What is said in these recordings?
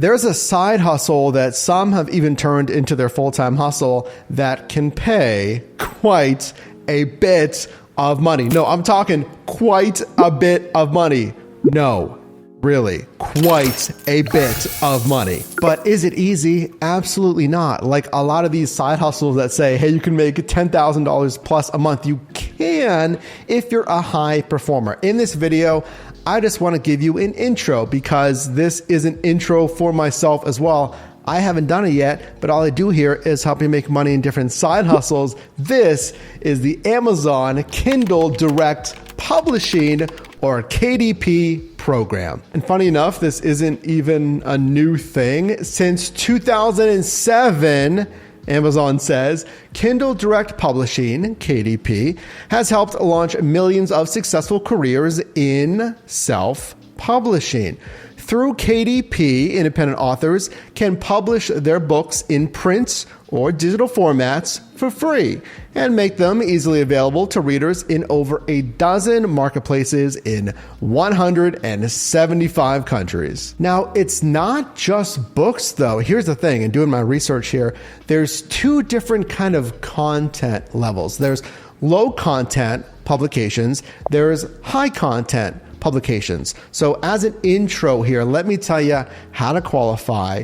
There's a side hustle that some have even turned into their full-time hustle that can pay quite a bit of money. No, I'm talking quite a bit of money. No, really, quite a bit of money. But is it easy? Absolutely not. Like a lot of these side hustles that say, hey, you can make $10,000 plus a month. You can if you're a high performer. In this video, I just want to give you an intro because this is an intro for myself as well. I haven't done it yet, but all I do here is help you make money in different side hustles. This is the Amazon Kindle Direct Publishing or KDP program. And funny enough, this isn't even a new thing. Since 2007, Amazon says, Kindle Direct Publishing, KDP, has helped launch millions of successful careers in self-publishing. Through KDP, independent authors can publish their books in print or digital formats for free and make them easily available to readers in over a dozen marketplaces in 175 countries. Now, it's not just books though. Here's the thing, in doing my research here, there's two different kind of content levels. There's low content publications, there's high content publications. So as an intro here, let me tell you how to qualify.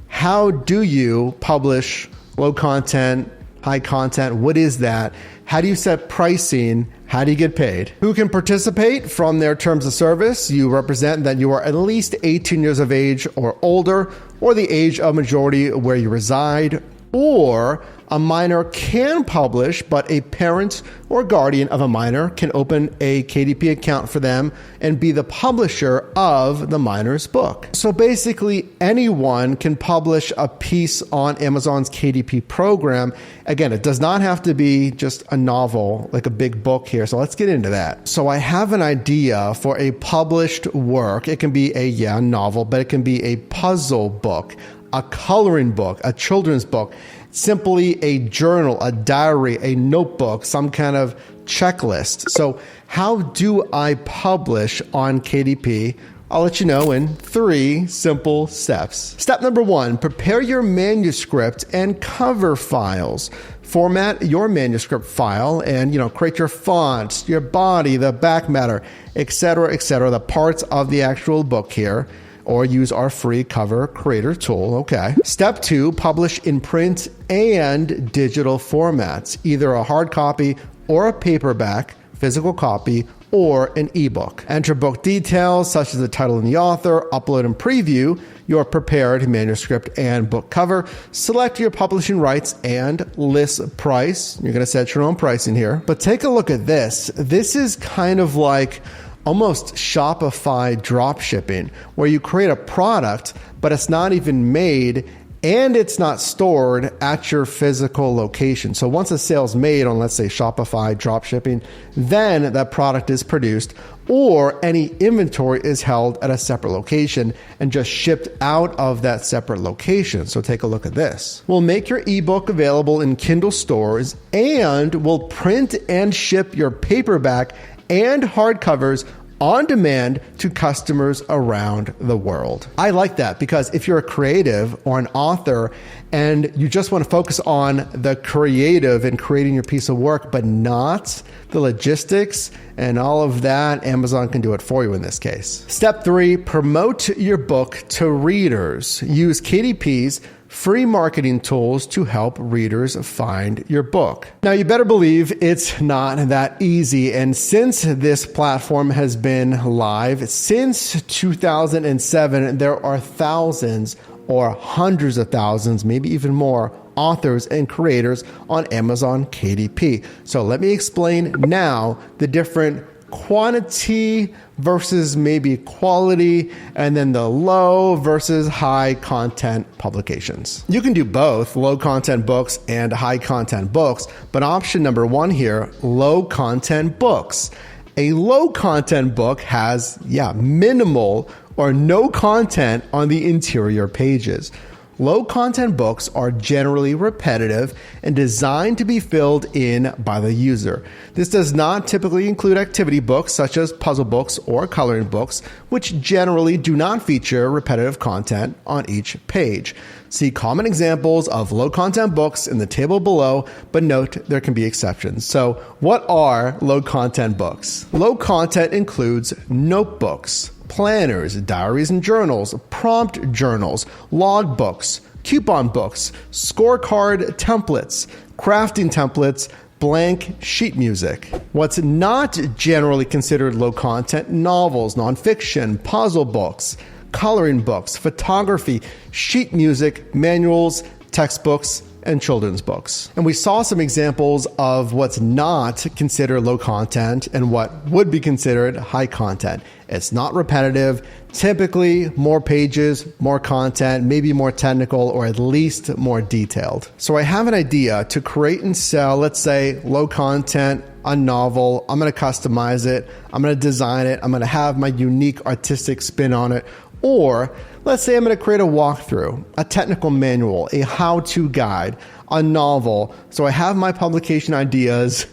How do you publish low content, high content? What is that? How do you set pricing? How do you get paid? Who can participate? From their terms of service, you represent that you are at least 18 years of age or older, or the age of majority where you reside, or a minor can publish, but a parent or guardian of a minor can open a KDP account for them and be the publisher of the minor's book. So basically, anyone can publish a piece on Amazon's KDP program. Again, it does not have to be just a novel, like a big book here. So let's get into that. So I have an idea for a published work. It can be a novel, but it can be a puzzle book, a coloring book, a children's book, simply a journal, a diary, a notebook, some kind of checklist. So how do I publish on KDP? I'll let you know in 3 simple steps. Step number 1, prepare your manuscript and cover files. Format your manuscript file and, create your fonts, your body, the back matter, etc., the parts of the actual book here, or use our free cover creator tool. Okay. Step 2, publish in print and digital formats, either a hard copy or a paperback, physical copy, or an ebook. Enter book details such as the title and the author, upload and preview your prepared manuscript and book cover, select your publishing rights and list price. You're going to set your own pricing here, but take a look at this. This is kind of like almost Shopify drop shipping, where you create a product, but it's not even made and it's not stored at your physical location. So once a sale's made on, let's say, Shopify drop shipping, then that product is produced, or any inventory is held at a separate location and just shipped out of that separate location. So take a look at this. We'll make your ebook available in Kindle stores, and we'll print and ship your paperback and hardcovers on demand to customers around the world. I like that because if you're a creative or an author and you just want to focus on the creative and creating your piece of work, but not the logistics and all of that, Amazon can do it for you in this case. Step 3, promote your book to readers. Use KDP's free marketing tools to help readers find your book. Now, you better believe it's not that easy. And since this platform has been live since 2007, there are thousands or hundreds of thousands, maybe even more, authors and creators on Amazon KDP. So let me explain now the different quantity versus maybe quality, and then the low versus high content publications. You can do both low content books and high content books, but option number 1 here, low content books. A low content book has, minimal or no content on the interior pages. Low-content books are generally repetitive and designed to be filled in by the user. This does not typically include activity books such as puzzle books or coloring books, which generally do not feature repetitive content on each page. See common examples of low-content books in the table below, but note there can be exceptions. So, what are low-content books? Low content includes notebooks, planners, diaries and journals, prompt journals, log books, coupon books, scorecard templates, crafting templates, blank sheet music. What's not generally considered low content: novels, nonfiction, puzzle books, coloring books, photography, sheet music, manuals, textbooks, and children's books. And we saw some examples of what's not considered low content and what would be considered high content. It's not repetitive, typically more pages, more content, maybe more technical, or at least more detailed. So I have an idea to create and sell, let's say, low content, a novel. I'm going to customize it. I'm going to design it. I'm going to have my unique artistic spin on it. Or let's say I'm going to create a walkthrough, a technical manual, a how-to guide, a novel. So I have my publication ideas.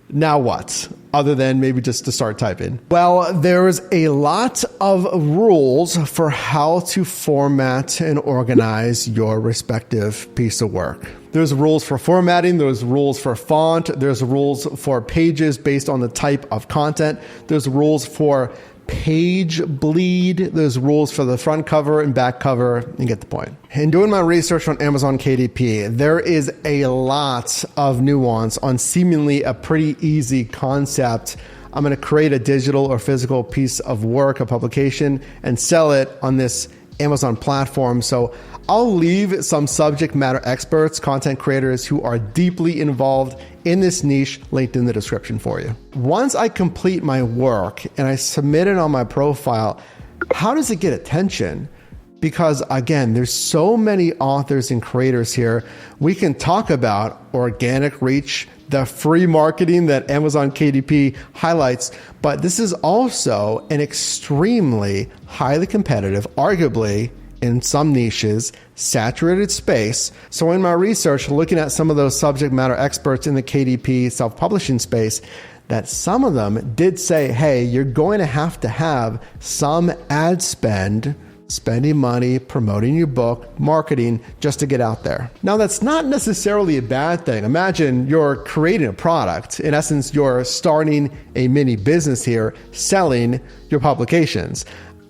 Now what? Other than maybe just to start typing. Well, there's a lot of rules for how to format and organize your respective piece of work. There's rules for formatting, there's rules for font, there's rules for pages based on the type of content, there's rules for page bleed, there's rules for the front cover and back cover. You get the point. In doing my research on Amazon KDP, there is a lot of nuance on seemingly a pretty easy concept. I'm going to create a digital or physical piece of work, a publication, and sell it on this Amazon platform. So I'll leave some subject matter experts, content creators who are deeply involved in this niche linked in the description for you. Once I complete my work and I submit it on my profile, how does it get attention? Because again, there's so many authors and creators here. We can talk about organic reach, the free marketing that Amazon KDP highlights, but this is also an extremely highly competitive, arguably in some niches, saturated space. So in my research, looking at some of those subject matter experts in the KDP self-publishing space, that some of them did say, hey, you're going to have some ad spend, spending money, promoting your book, marketing, just to get out there. Now, that's not necessarily a bad thing. Imagine you're creating a product. In essence, you're starting a mini business here, selling your publications.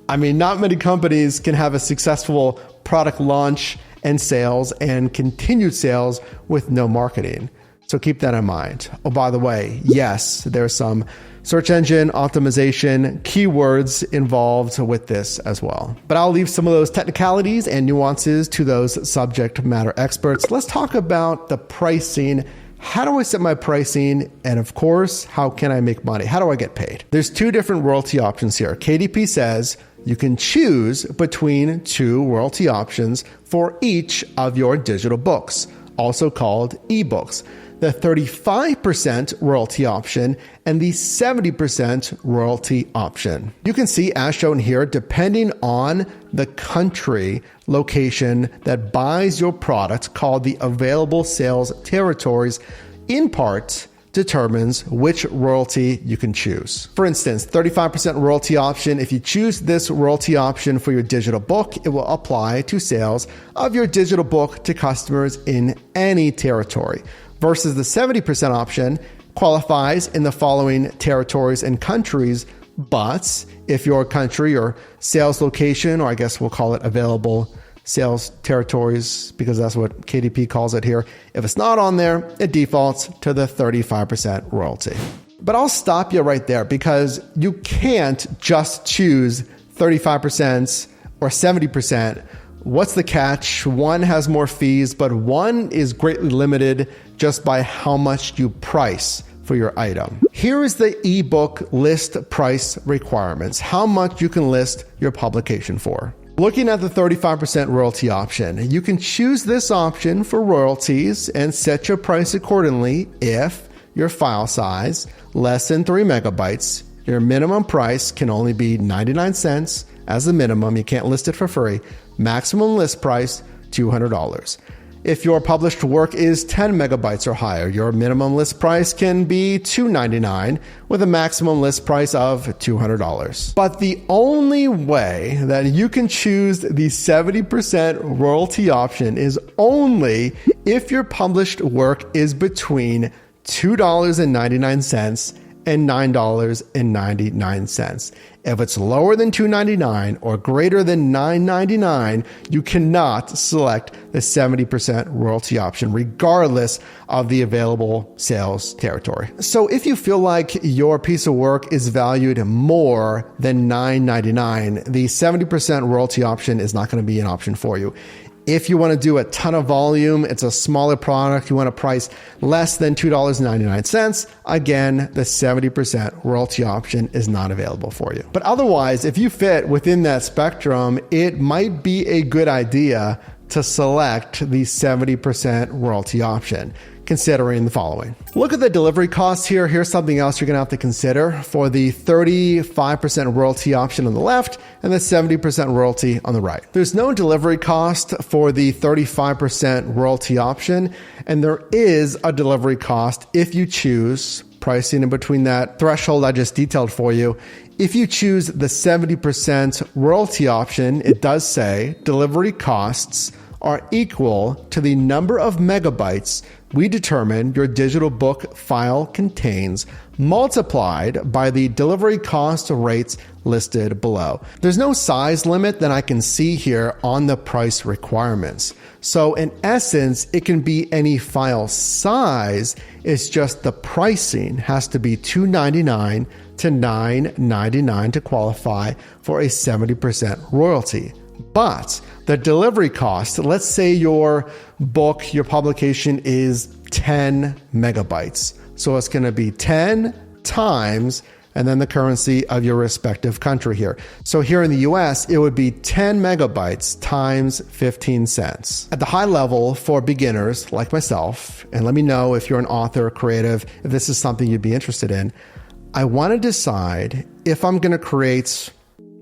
I mean, not many companies can have a successful product launch and sales and continued sales with no marketing. So keep that in mind. Oh, by the way, yes, there's some search engine optimization keywords involved with this as well. But I'll leave some of those technicalities and nuances to those subject matter experts. Let's talk about the pricing. How do I set my pricing? And of course, how can I make money? How do I get paid? There's two different royalty options here. KDP says you can choose between two royalty options for each of your digital books, also called ebooks. The 35% royalty option and the 70% royalty option. You can see as shown here, depending on the country location that buys your product, called the available sales territories, in part determines which royalty you can choose. For instance, 35% royalty option. If you choose this royalty option for your digital book, it will apply to sales of your digital book to customers in any territory, versus the 70% option qualifies in the following territories and countries. But if your country or sales location, or I guess we'll call it available sales territories, because that's what KDP calls it here, if it's not on there, it defaults to the 35% royalty. But I'll stop you right there, because you can't just choose 35% or 70%. What's the catch? One has more fees, but one is greatly limited just by how much you price for your item. Here is the ebook list price requirements, how much you can list your publication for. Looking at the 35% royalty option, you can choose this option for royalties and set your price accordingly if your file size less than 3 megabytes, your minimum price can only be 99 cents as the minimum, you can't list it for free, maximum list price $200. If your published work is 10 megabytes or higher, your minimum list price can be $299 with a maximum list price of $200. But the only way that you can choose the 70% royalty option is only if your published work is between $2.99 and $9.99. If it's lower than $2.99 or greater than $9.99, you cannot select the 70% royalty option, regardless of the available sales territory. So if you feel like your piece of work is valued more than $9.99, the 70% royalty option is not going to be an option for you. If you want to do a ton of volume, it's a smaller product, you want to price less than $2.99, again, the 70% royalty option is not available for you. But otherwise, if you fit within that spectrum, it might be a good idea to select the 70% royalty option, considering the following. Look at the delivery costs here. Here's something else you're going to have to consider for the 35% royalty option on the left and the 70% royalty on the right. There's no delivery cost for the 35% royalty option, and there is a delivery cost if you choose pricing in between that threshold I just detailed for you. If you choose the 70% royalty option, it does say delivery costs are equal to the number of megabytes we determine your digital book file contains, multiplied by the delivery cost rates listed below. There's no size limit that I can see here on the price requirements. So in essence, it can be any file size. It's just the pricing has to be $299 to $999 to qualify for a 70% royalty. But the delivery cost, let's say your book, your publication is 10 megabytes. So it's going to be 10 times and then the currency of your respective country here. So here in the US, it would be 10 megabytes times 15 cents. At the high level for beginners like myself, and let me know if you're an author or creative, if this is something you'd be interested in, I want to decide if I'm going to create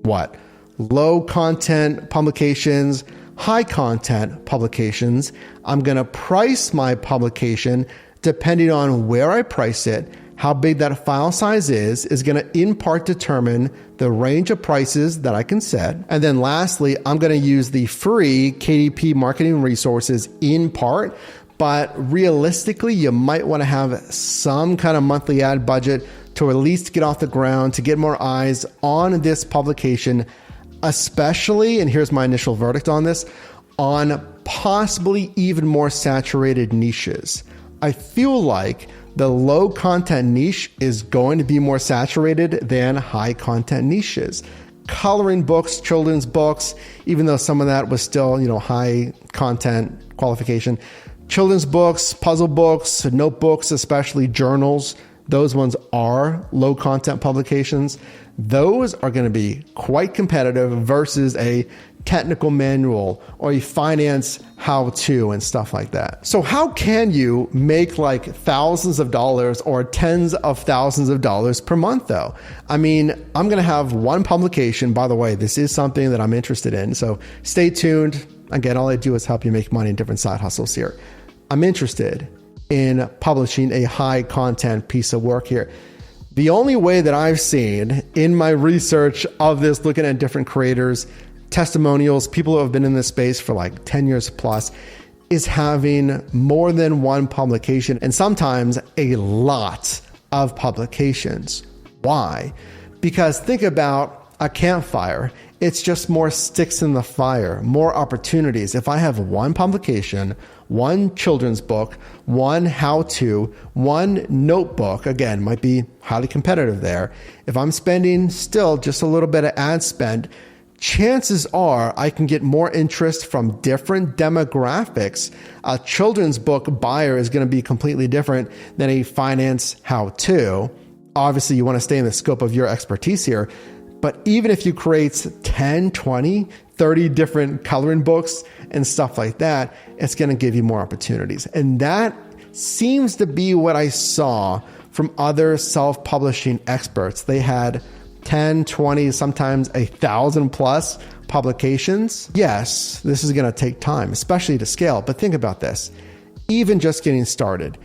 what? Low content publications, high content publications. I'm going to price my publication depending on where I price it. How big that file size is going to in part determine the range of prices that I can set. And then lastly, I'm going to use the free KDP marketing resources in part, but realistically, you might want to have some kind of monthly ad budget to at least get off the ground, to get more eyes on this publication, especially, and here's my initial verdict on this, on possibly even more saturated niches. I feel like the low content niche is going to be more saturated than high content niches. Coloring books, children's books, even though some of that was still, high content qualification. Children's books, puzzle books, notebooks, especially journals, those ones are low content publications. Those are going to be quite competitive versus a technical manual or a finance how-to and stuff like that. So how can you make like thousands of dollars or tens of thousands of dollars per month though? I mean, I'm going to have one publication. By the way, this is something that I'm interested in. So stay tuned. Again, all I do is help you make money in different side hustles here. I'm interested in publishing a high content piece of work here. The only way that I've seen in my research of this, looking at different creators, testimonials, people who have been in this space for like 10 years plus, is having more than one publication and sometimes a lot of publications. Why? Because think about a campfire. It's just more sticks in the fire, more opportunities. If I have one publication, one children's book, one how-to, one notebook, again, might be highly competitive there. If I'm spending still just a little bit of ad spend, chances are I can get more interest from different demographics. A children's book buyer is going to be completely different than a finance how-to. Obviously, you want to stay in the scope of your expertise here. But even if you create 10, 20, 30 different coloring books and stuff like that, it's going to give you more opportunities. And that seems to be what I saw from other self-publishing experts. They had 10, 20, sometimes 1,000 plus publications, yes, this is going to take time, especially to scale. But think about this. Even just getting started,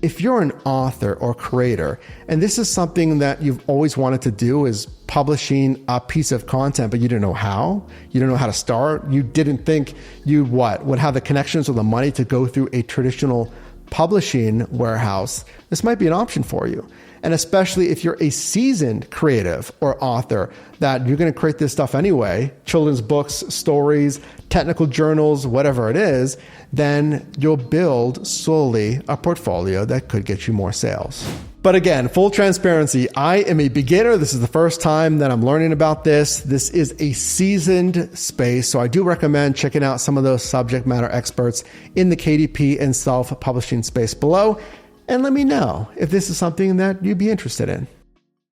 if you're an author or creator, and this is something that you've always wanted to do, is publishing a piece of content, but you didn't know how, you didn't know how to start, you didn't think you would have the connections or the money to go through a traditional publishing warehouse, this might be an option for you. And especially if you're a seasoned creative or author that you're going to create this stuff anyway, children's books, stories, technical journals, whatever it is, then you'll build slowly a portfolio that could get you more sales. But again, full transparency, I am a beginner. This is the first time that I'm learning about this. This is a seasoned space, so I do recommend checking out some of those subject matter experts in the KDP and self-publishing space below. And let me know if this is something that you'd be interested in.